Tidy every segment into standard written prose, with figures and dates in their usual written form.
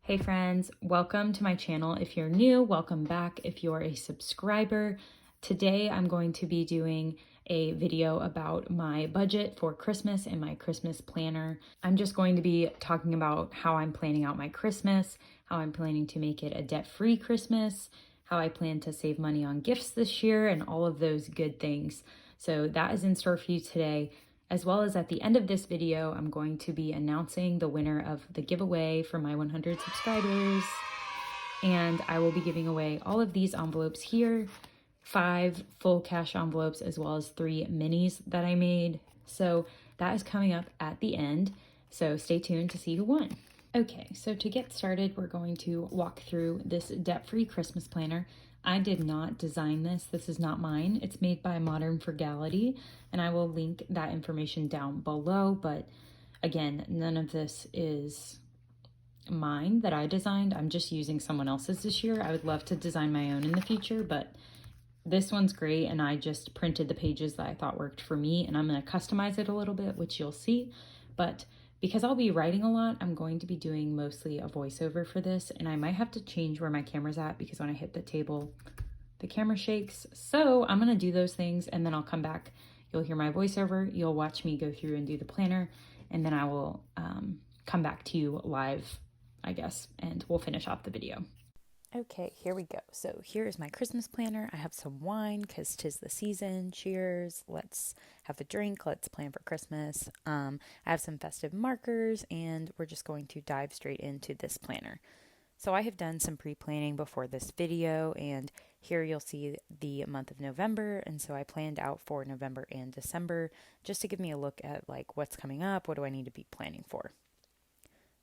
Hey friends, welcome to my channel. If you're new, welcome back. If you're a subscriber, today I'm going to be doing a video about my budget for Christmas and my Christmas planner. I'm just going to be talking about how I'm planning out my Christmas, how I'm planning to make it a debt-free Christmas, how I plan to save money on gifts this year, and all of those good things. So that is in store for you today. As well as at the end of this video, I'm going to be announcing the winner of the giveaway for my 100 subscribers. And I will be giving away all of these envelopes here, 5 full cash envelopes, as well as 3 minis that I made. So that is coming up at the end. So stay tuned to see who won. Okay, so to get started, we're going to walk through this debt-free Christmas planner. I did not design this. This is not mine. It's made by Modern Frugality, and I will link that information down below. But again, none of this is mine that I designed. I'm just using someone else's this year. I would love to design my own in the future, but this one's great, and I just printed the pages that I thought worked for me, and I'm going to customize it a little bit, which you'll see. But because I'll be writing a lot, I'm going to be doing mostly a voiceover for this, and I might have to change where my camera's at because when I hit the table, the camera shakes. So I'm going to do those things, and then I'll come back. You'll hear my voiceover. You'll watch me go through and do the planner, and then I will come back to you live, I guess, and we'll finish off the video. Okay, here we go. So here is my Christmas planner. I have some wine because 'tis the season. Cheers. Let's have a drink. Let's plan for Christmas. I have some festive markers, and we're just going to dive straight into this planner. So I have done some pre-planning before this video, and here you'll see the month of November. And so I planned out for November and December just to give me a look at like what's coming up. What do I need to be planning for?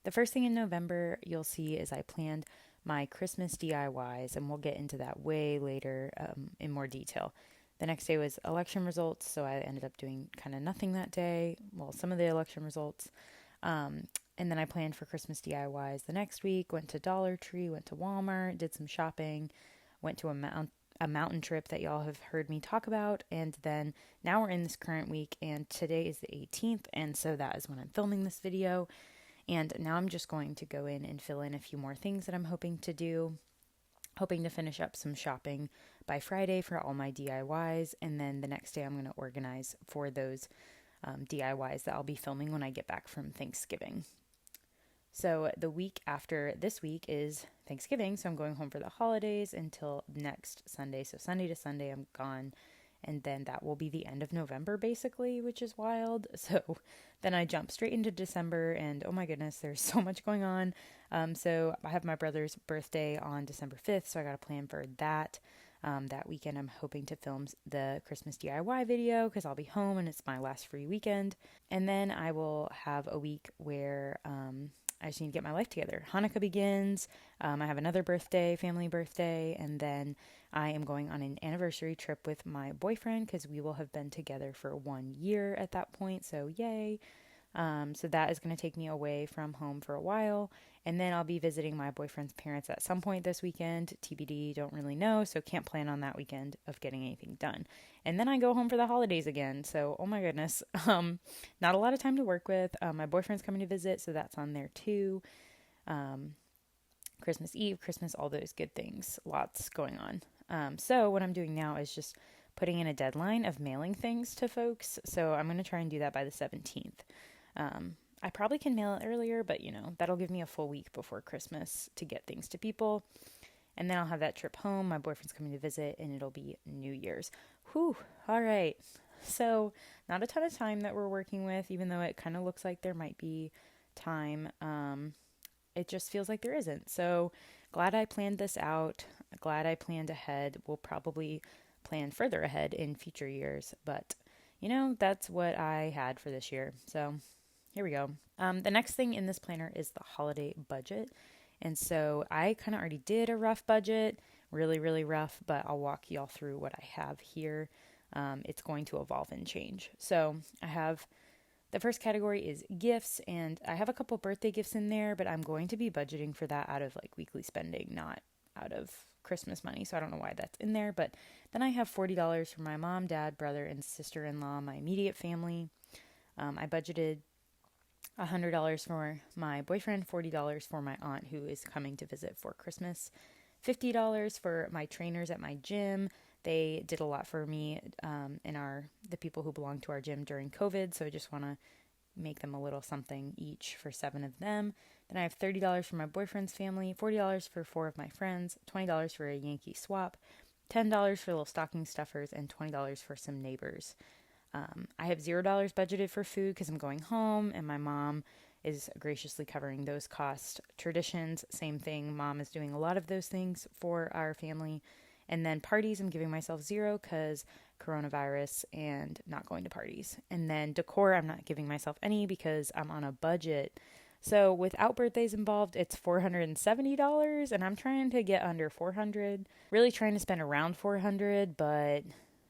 The first thing in November you'll see is I planned my Christmas DIYs, and we'll get into that way later in more detail. The next day was election results, so I ended up doing kind of nothing that day. Well, some of the election results. And then I planned for Christmas DIYs the next week, went to Dollar Tree, went to Walmart, did some shopping, went to a mountain trip that y'all have heard me talk about, and then now we're in this current week, and today is the 18th, and so that is when I'm filming this video. And now I'm just going to go in and fill in a few more things that I'm hoping to do. Hoping to finish up some shopping by Friday for all my DIYs. And then the next day I'm going to organize for those DIYs that I'll be filming when I get back from Thanksgiving. So the week after this week is Thanksgiving. So I'm going home for the holidays until next Sunday. So Sunday to Sunday I'm gone. And then that will be the end of November, basically, which is wild. So then I jump straight into December, and oh my goodness, there's so much going on. So I have my brother's birthday on December 5th, so I got a plan for that. That weekend, I'm hoping to film the Christmas DIY video because I'll be home and it's my last free weekend. And then I will have a week where I just need to get my life together. Hanukkah begins. I have another birthday, family birthday, and then I am going on an anniversary trip with my boyfriend because we will have been together for 1 year at that point, so yay. So that is going to take me away from home for a while, and then I'll be visiting my boyfriend's parents at some point this weekend. TBD, don't really know, so can't plan on that weekend of getting anything done. And then I go home for the holidays again, so oh my goodness, not a lot of time to work with. My boyfriend's coming to visit, so that's on there too. Christmas Eve, Christmas, all those good things, lots going on. So what I'm doing now is just putting in a deadline of mailing things to folks, so I'm going to try and do that by the 17th. I probably can mail it earlier, but that'll give me a full week before Christmas to get things to people. And then I'll have that trip home. My boyfriend's coming to visit, and it'll be New Year's. Whew. All right. So not a ton of time that we're working with, even though it kind of looks like there might be time. It just feels like there isn't. So glad I planned this out. Glad I planned ahead. We'll probably plan further ahead in future years, but that's what I had for this year. So here we go. The next thing in this planner is the holiday budget. And so I kind of already did a rough budget, really, really rough, but I'll walk y'all through what I have here. It's going to evolve and change. So I have the first category is gifts, and I have a couple birthday gifts in there, but I'm going to be budgeting for that out of like weekly spending, not out of Christmas money. So I don't know why that's in there, but then I have $40 for my mom, dad, brother, and sister-in-law, my immediate family. I budgeted $100 for my boyfriend, $40 for my aunt who is coming to visit for Christmas, $50 for my trainers at my gym. They did a lot for me and the people who belong to our gym during COVID, so I just want to make them a little something each for 7 of them. Then I have $30 for my boyfriend's family, $40 for 4 of my friends, $20 for a Yankee swap, $10 for little stocking stuffers, and $20 for some neighbors. I have $0 budgeted for food because I'm going home, and my mom is graciously covering those costs. Traditions, same thing. Mom is doing a lot of those things for our family. And then parties, I'm giving myself 0 because coronavirus and not going to parties. And then decor, I'm not giving myself any because I'm on a budget. So without birthdays involved, it's $470, and I'm trying to get under $400. Really trying to spend around $400, but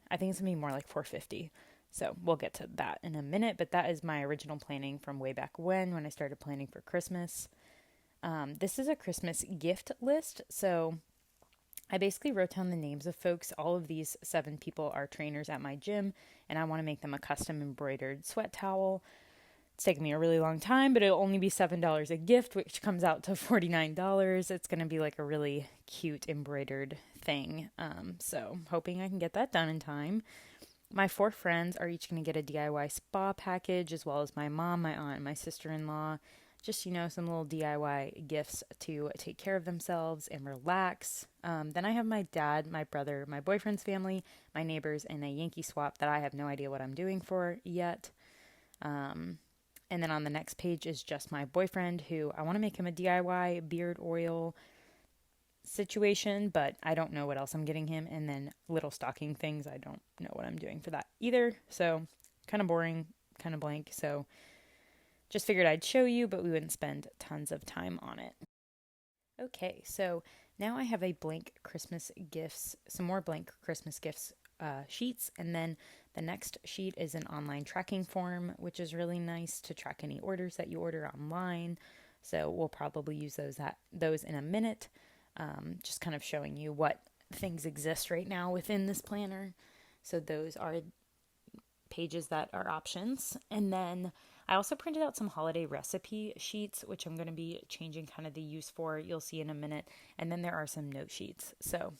I think it's going to be more like $450. So we'll get to that in a minute, but that is my original planning from way back when I started planning for Christmas. This is a Christmas gift list, so I basically wrote down the names of folks. All of these 7 people are trainers at my gym, and I want to make them a custom embroidered sweat towel. It's taken me a really long time, but it'll only be $7 a gift, which comes out to $49. It's going to be like a really cute embroidered thing. So hoping I can get that done in time. My 4 friends are each going to get a DIY spa package, as well as my mom, my aunt, and my sister-in-law. Just, some little DIY gifts to take care of themselves and relax. Then I have my dad, my brother, my boyfriend's family, my neighbors, and a Yankee swap that I have no idea what I'm doing for yet. And then on the next page is just my boyfriend, who I want to make him a DIY beard oil situation, but I don't know what else I'm getting him. And then little stocking things, I don't know what I'm doing for that either. So kind of boring, kind of blank. So just figured I'd show you, but we wouldn't spend tons of time on it. Okay, so now I have a blank Christmas gifts, some more blank Christmas gifts sheets, and then the next sheet is an online tracking form, which is really nice to track any orders that you order online. So we'll probably use those in a minute. Just kind of showing you what things exist right now within this planner. So those are pages that are options. And then I also printed out some holiday recipe sheets, which I'm going to be changing kind of the use for. You'll see in a minute. And then there are some note sheets. So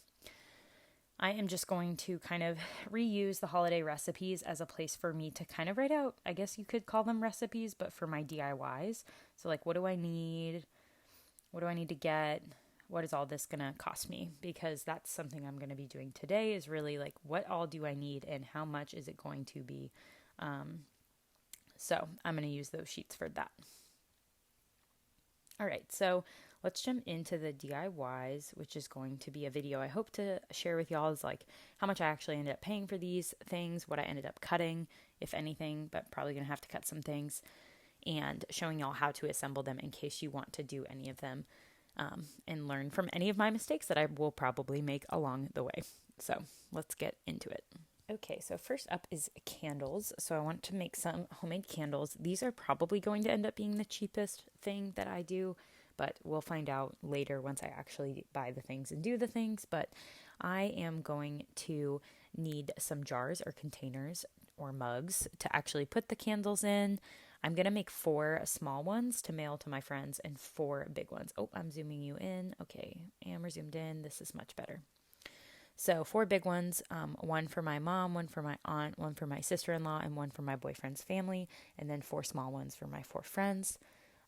I am just going to kind of reuse the holiday recipes as a place for me to kind of write out, I guess you could call them recipes, but for my DIYs. So like, what do I need? What do I need to get? What is all this going to cost me? Because that's something I'm going to be doing today, is really like, what all do I need and how much is it going to be? So I'm going to use those sheets for that. All right, so let's jump into the DIYs, which is going to be a video I hope to share with y'all, is like how much I actually ended up paying for these things, what I ended up cutting, if anything, but probably going to have to cut some things, and showing y'all how to assemble them in case you want to do any of them. And learn from any of my mistakes that I will probably make along the way. So let's get into it. Okay, so first up is candles. So I want to make some homemade candles. These are probably going to end up being the cheapest thing that I do, but we'll find out later once I actually buy the things and do the things. But I am going to need some jars or containers or mugs to actually put the candles in. I'm going to make 4 small ones to mail to my friends and 4 big ones. Oh, I'm zooming you in. Okay, and we're zoomed in. This is much better. So 4 big ones, 1 for my mom, 1 for my aunt, 1 for my sister-in-law, and 1 for my boyfriend's family, and then 4 small ones for my 4 friends.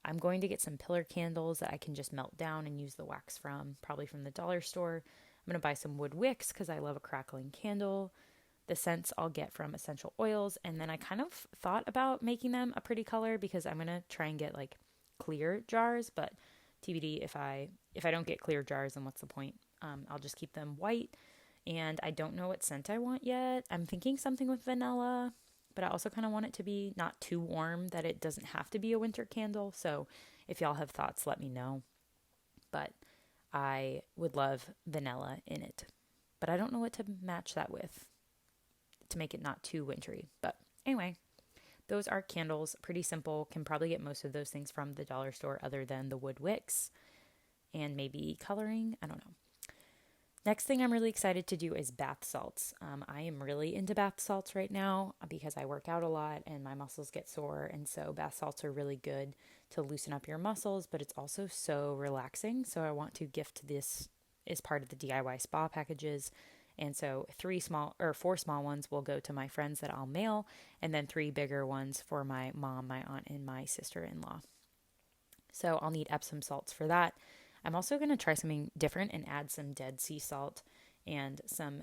I'm going to get some pillar candles that I can just melt down and use the wax from, probably from the dollar store. I'm going to buy some wood wicks because I love a crackling candle. The scents I'll get from essential oils, and then I kind of thought about making them a pretty color because I'm going to try and get like clear jars, but TBD, if I don't get clear jars, then what's the point? I'll just keep them white. And I don't know what scent I want yet. I'm thinking something with vanilla, but I also kind of want it to be not too warm that it doesn't have to be a winter candle. So if y'all have thoughts, let me know. But I would love vanilla in it. But I don't know what to match that with to make it not too wintry. But anyway, those are candles. Pretty simple. Can probably get most of those things from the dollar store other than the wood wicks and maybe coloring. I don't know. Next thing I'm really excited to do is bath salts. I am really into bath salts right now because I work out a lot and my muscles get sore. And so bath salts are really good to loosen up your muscles, but it's also so relaxing. So I want to gift this as part of the DIY spa packages. And so 4 small ones will go to my friends that I'll mail, and then 3 bigger ones for my mom, my aunt, and my sister-in-law. So I'll need Epsom salts for that. I'm also going to try something different and add some Dead Sea salt and some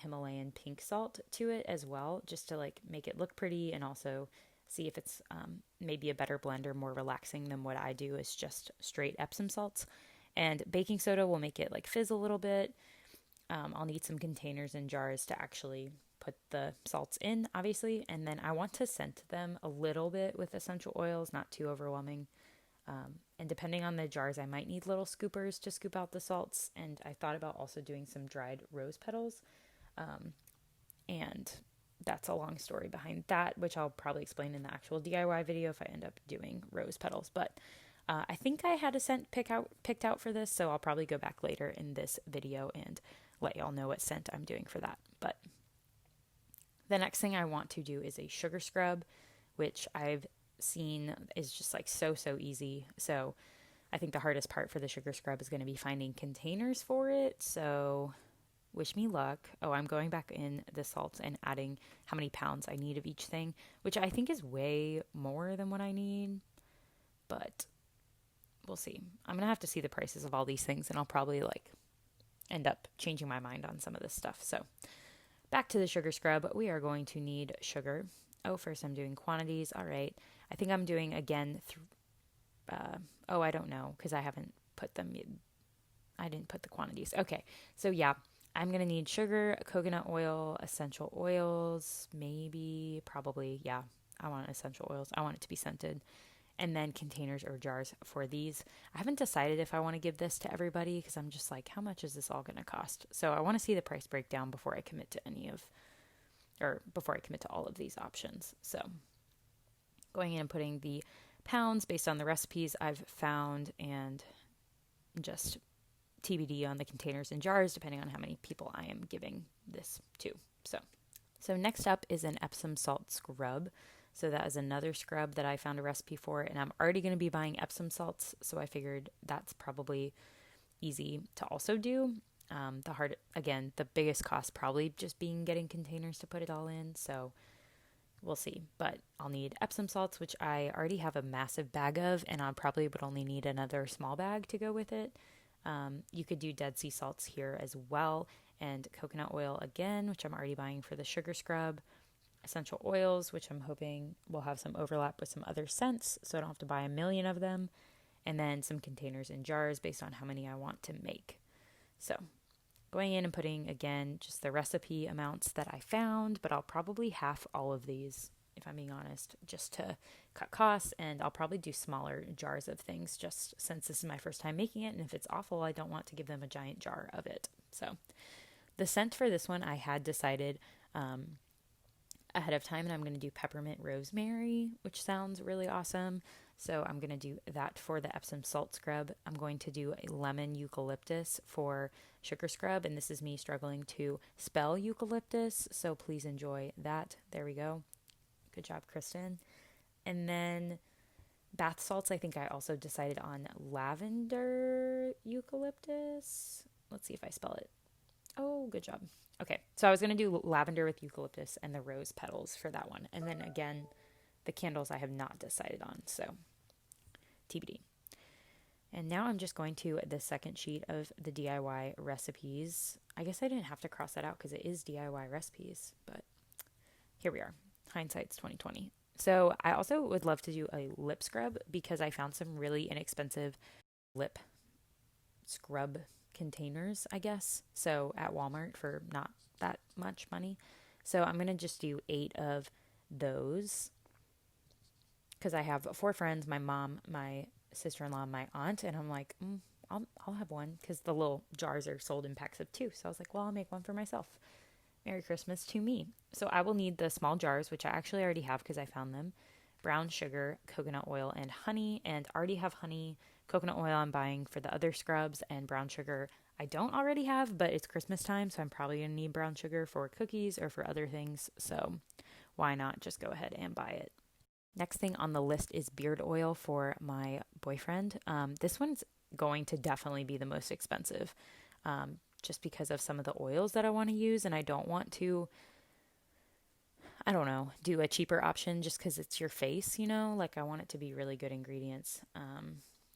Himalayan pink salt to it as well, just to like make it look pretty and also see if it's maybe a better blend or more relaxing than what I do is just straight Epsom salts. And baking soda will make it like fizz a little bit. I'll need some containers and jars to actually put the salts in, obviously. And then I want to scent them a little bit with essential oils, not too overwhelming. And depending on the jars, I might need little scoopers to scoop out the salts. And I thought about also doing some dried rose petals. And that's a long story behind that, which I'll probably explain in the actual DIY video if I end up doing rose petals. But I think I had a scent picked out for this, so I'll probably go back later in this video and let y'all know what scent I'm doing for that. But the next thing I want to do is a sugar scrub, which I've seen is just like so easy. So I think the hardest part for the sugar scrub is going to be finding containers for it. So wish me luck. Oh, I'm going back in the salts and adding how many pounds I need of each thing, which I think is way more than what I need, but we'll see. I'm going to have to see the prices of all these things, and I'll probably like end up changing my mind on some of this stuff. So back to the sugar scrub. We are going to need sugar. Oh, first I'm doing quantities. All right. I think I'm doing again. I don't know because I haven't put them. I didn't put the quantities. Okay. So yeah, I'm going to need sugar, coconut oil, essential oils, maybe, probably. Yeah, I want essential oils. I want it to be scented. And then containers or jars for these. I haven't decided if I want to give this to everybody because I'm just like, how much is this all going to cost? So I want to see the price breakdown before I commit to before I commit to all of these options. So going in and putting the pounds based on the recipes I've found and just TBD on the containers and jars depending on how many people I am giving this to. So next up is an Epsom salt scrub. So that is another scrub that I found a recipe for, and I'm already going to be buying Epsom salts, so I figured that's probably easy to also do. The biggest cost probably just being getting containers to put it all in, so we'll see. But I'll need Epsom salts, which I already have a massive bag of, and I probably would only need another small bag to go with it. You could do Dead Sea salts here as well, and coconut oil again, which I'm already buying for the sugar scrub. Essential oils, which I'm hoping will have some overlap with some other scents, so I don't have to buy a million of them. And then some containers and jars based on how many I want to make. So going in and putting, again, just the recipe amounts that I found, but I'll probably half all of these, if I'm being honest, just to cut costs, and I'll probably do smaller jars of things just since this is my first time making it, and if it's awful, I don't want to give them a giant jar of it. So the scent for this one, I had decided ahead of time, and I'm going to do peppermint rosemary, which sounds really awesome. So I'm going to do that for the Epsom salt scrub. I'm going to do a lemon eucalyptus for sugar scrub, and this is me struggling to spell eucalyptus, so please enjoy that. There we go. Good job, Kristen. And then bath salts, I think I also decided on lavender eucalyptus. Let's see if I spell it. Oh, good job. Okay, so I was going to do lavender with eucalyptus and the rose petals for that one. And then again, the candles I have not decided on, so TBD. And now I'm just going to the second sheet of the DIY recipes. I guess I didn't have to cross that out because it is DIY recipes, but here we are. Hindsight's 2020. So I also would love to do a lip scrub because I found some really inexpensive lip scrub containers, I guess. So at Walmart for not that much money. So I'm going to just do 8 of those because I have 4 friends, my mom, my sister-in-law, my aunt, and I'm like, I'll have one because the little jars are sold in packs of 2. So I was like, well, I'll make one for myself. Merry Christmas to me. So I will need the small jars, which I actually already have because I found them. Brown sugar, coconut oil, and honey, and already have honey. Coconut oil I'm buying for the other scrubs, and brown sugar I don't already have, but it's Christmas time, so I'm probably going to need brown sugar for cookies or for other things. So why not just go ahead and buy it? Next thing on the list is beard oil for my boyfriend. This one's going to definitely be the most expensive, just because of some of the oils that I want to use, and I don't want to, I don't know, do a cheaper option just because it's your face, Like I want it to be really good ingredients.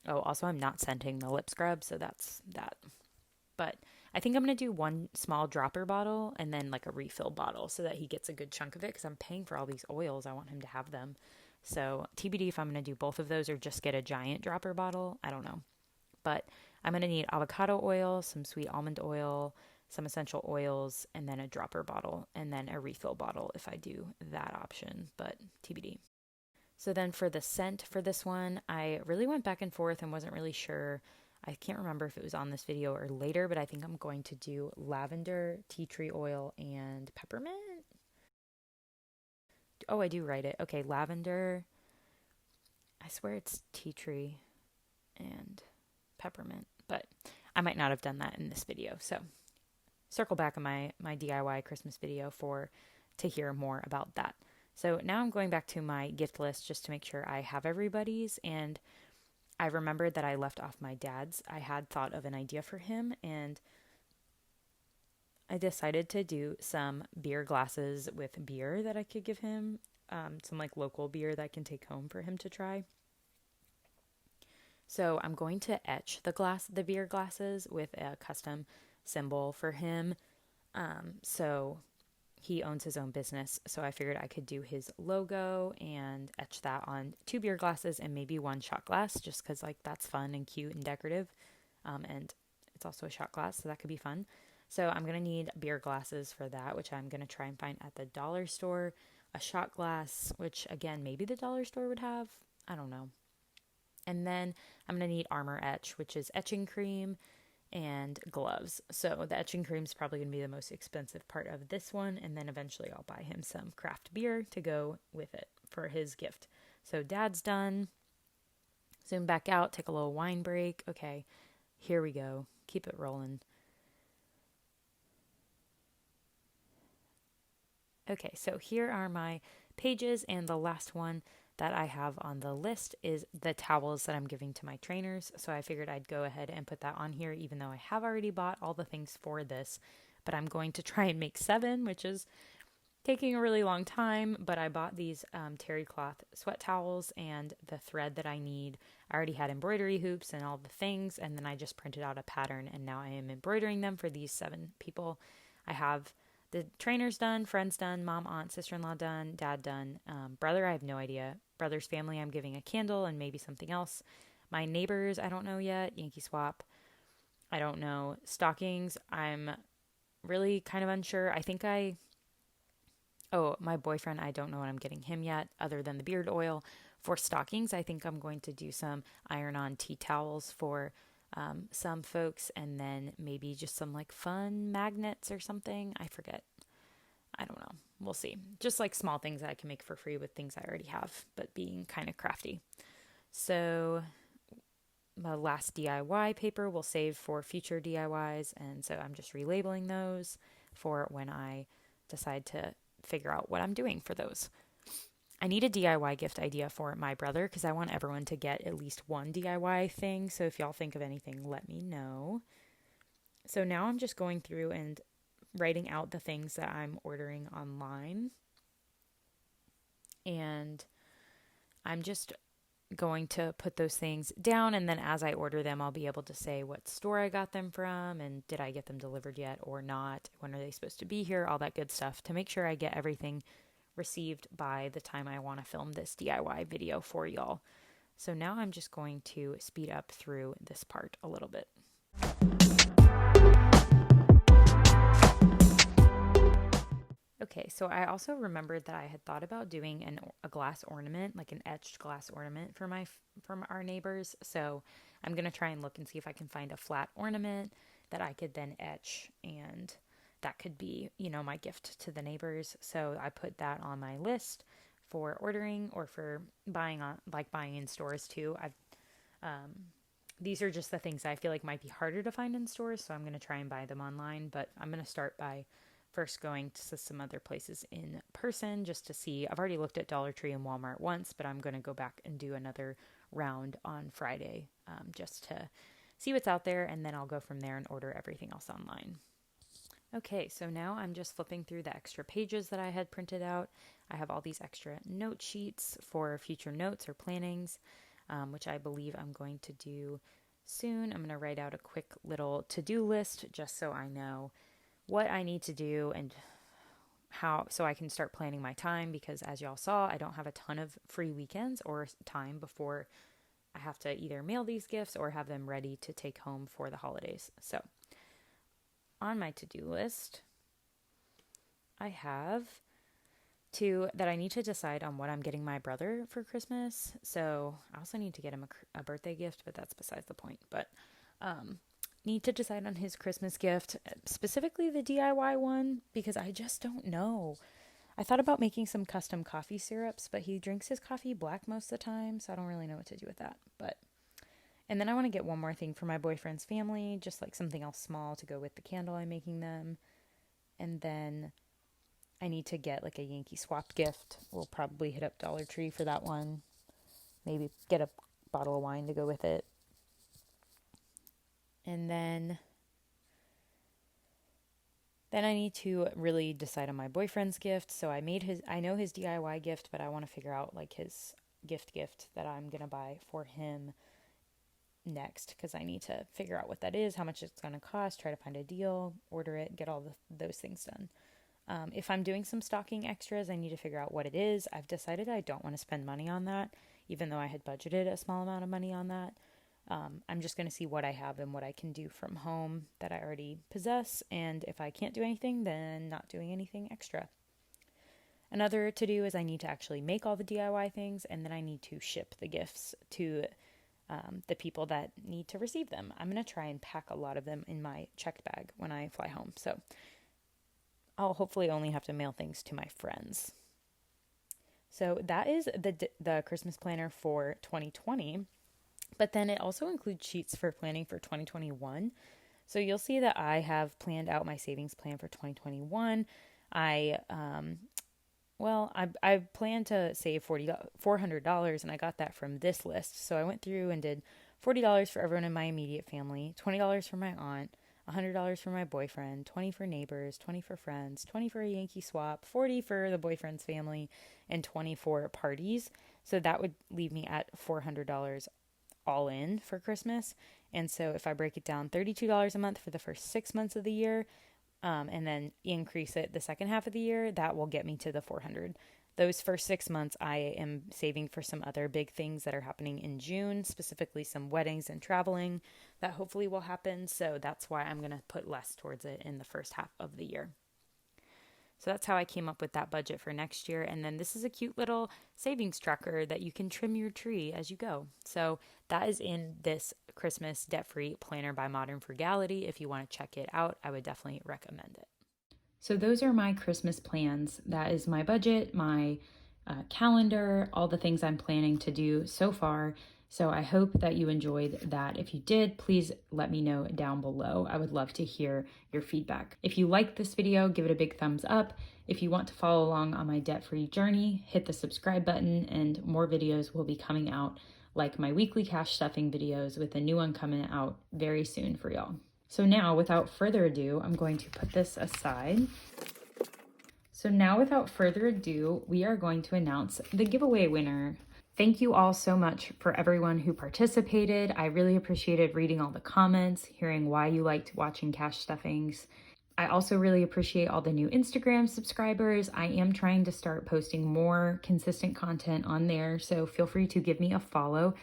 Also, I'm not scenting the lip scrub, so that's that. But I think I'm going to do one small dropper bottle and then like a refill bottle so that he gets a good chunk of it because I'm paying for all these oils. I want him to have them. So TBD if I'm going to do both of those or just get a giant dropper bottle. I don't know. But I'm going to need avocado oil, some sweet almond oil, some essential oils, and then a dropper bottle and then a refill bottle if I do that option. But TBD. So then for the scent for this one, I really went back and forth and wasn't really sure. I can't remember if it was on this video or later, but I think I'm going to do lavender, tea tree oil, and peppermint. Oh, I do write it. Okay, lavender. I swear it's tea tree and peppermint, but I might not have done that in this video. So circle back on my DIY Christmas video to hear more about that. So now I'm going back to my gift list just to make sure I have everybody's, and I remembered that I left off my dad's. I had thought of an idea for him, and I decided to do some beer glasses with beer that I could give him, some like local beer that I can take home for him to try. So I'm going to etch the beer glasses with a custom symbol for him. So he owns his own business, so I figured I could do his logo and etch that on 2 beer glasses and maybe 1 shot glass, just because like that's fun and cute and decorative. And it's also a shot glass, so that could be fun. So I'm going to need beer glasses for that, which I'm going to try and find at the dollar store. A shot glass, which again, maybe the dollar store would have. I don't know. And then I'm going to need Armor Etch, which is etching cream, and gloves. So the etching cream is probably going to be the most expensive part of this one, and then eventually I'll buy him some craft beer to go with it for his gift. So dad's done. Zoom back out, take a little wine break. Okay, here we go. Keep it rolling. Okay, so here are my pages, and the last one that I have on the list is the towels that I'm giving to my trainers. So I figured I'd go ahead and put that on here, even though I have already bought all the things for this. But I'm going to try and make 7, which is taking a really long time. But I bought these terry cloth sweat towels and the thread that I need. I already had embroidery hoops and all the things, and then I just printed out a pattern, and now I am embroidering them for these 7 people. I have the trainers done, friends done, mom, aunt, sister-in-law done, dad done. Brother, I have no idea. Brother's family, I'm giving a candle and maybe something else. My neighbors, I don't know yet. Yankee swap, I don't know. Stockings, I'm really kind of unsure. My boyfriend, I don't know what I'm getting him yet other than the beard oil. For stockings, I think I'm going to do some iron-on tea towels for some folks, and then maybe just some like fun magnets or something. I forget. I don't know. We'll see. Just like small things that I can make for free with things I already have, but being kind of crafty. So my last DIY paper will save for future DIYs, and so I'm just relabeling those for when I decide to figure out what I'm doing for those. I need a DIY gift idea for my brother because I want everyone to get at least one DIY thing. So if y'all think of anything, let me know. So now I'm just going through and writing out the things that I'm ordering online. And I'm just going to put those things down, and then as I order them, I'll be able to say what store I got them from and did I get them delivered yet or not, when are they supposed to be here, all that good stuff to make sure I get everything received by the time I want to film this DIY video for y'all. So now I'm just going to speed up through this part a little bit. Okay, so I also remembered that I had thought about doing a glass ornament, like an etched glass ornament from our neighbors. So I'm going to try and look and see if I can find a flat ornament that I could then etch, and that could be, my gift to the neighbors. So I put that on my list for ordering or for buying in stores too. I've these are just the things I feel like might be harder to find in stores, so I'm going to try and buy them online. But I'm going to start by first going to some other places in person just to see. I've already looked at Dollar Tree and Walmart once, but I'm going to go back and do another round on Friday just to see what's out there, and then I'll go from there and order everything else online. Okay, so now I'm just flipping through the extra pages that I had printed out. I have all these extra note sheets for future notes or plannings, which I believe I'm going to do soon. I'm going to write out a quick little to-do list just so I know what I need to do and how, so I can start planning my time, because as y'all saw, I don't have a ton of free weekends or time before I have to either mail these gifts or have them ready to take home for the holidays. So on my to-do list, I have that I need to decide on what I'm getting my brother for Christmas. So I also need to get him a birthday gift, but that's besides the point. But need to decide on his Christmas gift, specifically the DIY one, because I just don't know. I thought about making some custom coffee syrups, but he drinks his coffee black most of the time, so I don't really know what to do with that. And then I want to get one more thing for my boyfriend's family, just like something else small to go with the candle I'm making them. And then I need to get like a Yankee Swap gift. We'll probably hit up Dollar Tree for that one. Maybe get a bottle of wine to go with it. And then I need to really decide on my boyfriend's gift. So I know his DIY gift, but I want to figure out like his gift that I'm going to buy for him next, because I need to figure out what that is, how much it's going to cost, try to find a deal, order it, get all those things done. If I'm doing some stocking extras, I need to figure out what it is. I've decided I don't want to spend money on that, even though I had budgeted a small amount of money on that. I'm just going to see what I have and what I can do from home that I already possess. And if I can't do anything, then not doing anything extra. Another to do is I need to actually make all the DIY things, and then I need to ship the gifts to the people that need to receive them. I'm going to try and pack a lot of them in my checked bag when I fly home. So I'll hopefully only have to mail things to my friends. So that is the Christmas planner for 2020. But then it also includes sheets for planning for 2021. So you'll see that I have planned out my savings plan for 2021. I plan to save $400, and I got that from this list. So I went through and did $40 for everyone in my immediate family, $20 for my aunt, $100 for my boyfriend, $20 for neighbors, $20 for friends, $20 for a Yankee swap, $40 for the boyfriend's family, and $20 for parties. So that would leave me at $400 all in for Christmas. And so if I break it down, $32 a month for the first 6 months of the year, and then increase it the second half of the year, that will get me to the $400. Those first 6 months, I am saving for some other big things that are happening in June, specifically some weddings and traveling that hopefully will happen. So that's why I'm going to put less towards it in the first half of the year. So that's how I came up with that budget for next year. And then this is a cute little savings tracker that you can trim your tree as you go. So that is in this Christmas debt-free planner by Modern Frugality. If you want to check it out, I would definitely recommend it. So those are my Christmas plans. That is my budget, my calendar, all the things I'm planning to do so far. So I hope that you enjoyed that. If you did, please let me know down below. I would love to hear your feedback. If you liked this video, give it a big thumbs up. If you want to follow along on my debt-free journey, hit the subscribe button, and more videos will be coming out, like my weekly cash stuffing videos, with a new one coming out very soon for y'all. So now, without further ado, I'm going to put this aside. We are going to announce the giveaway winner. Thank you all so much for everyone who participated. I really appreciated reading all the comments, hearing why you liked watching cash stuffings. I also really appreciate all the new Instagram subscribers. I am trying to start posting more consistent content on there, so feel free to give me a follow.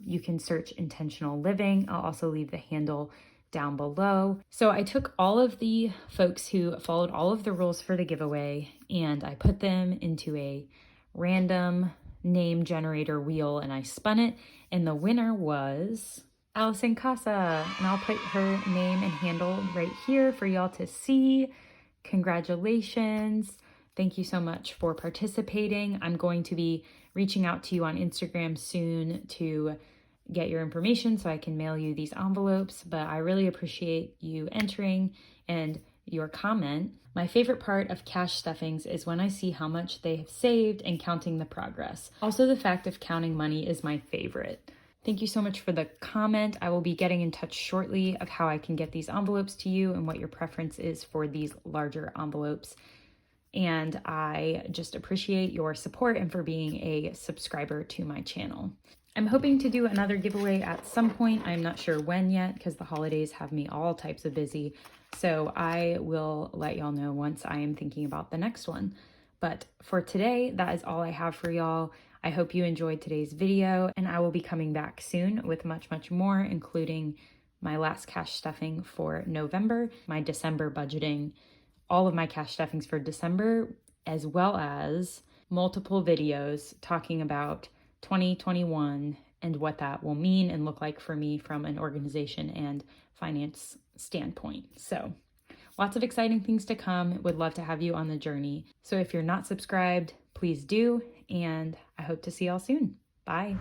You can search Intentional Living. I'll also leave the handle down below. So I took all of the folks who followed all of the rules for the giveaway, and I put them into a random name generator wheel, and I spun it, and the winner was Allison Casa, and I'll put her name and handle right here for y'all to see. Congratulations. Thank you so much for participating. I'm going to be reaching out to you on Instagram soon to get your information so I can mail you these envelopes, but I really appreciate you entering and your comment. My favorite part of cash stuffings is when I see how much they have saved and counting the progress. Also, the fact of counting money is my favorite. Thank you so much for the comment. I will be getting in touch shortly of how I can get these envelopes to you and what your preference is for these larger envelopes. And I just appreciate your support and for being a subscriber to my channel. I'm hoping to do another giveaway at some point. I'm not sure when yet because the holidays have me all types of busy. So I will let y'all know once I am thinking about the next one. But for today, that is all I have for y'all. I hope you enjoyed today's video, and I will be coming back soon with much, much more, including my last cash stuffing for November, my December budgeting, all of my cash stuffings for December, as well as multiple videos talking about 2021 and what that will mean and look like for me from an organization and finance standpoint. So lots of exciting things to come. Would love to have you on the journey. So if you're not subscribed, please do. And I hope to see y'all soon. Bye.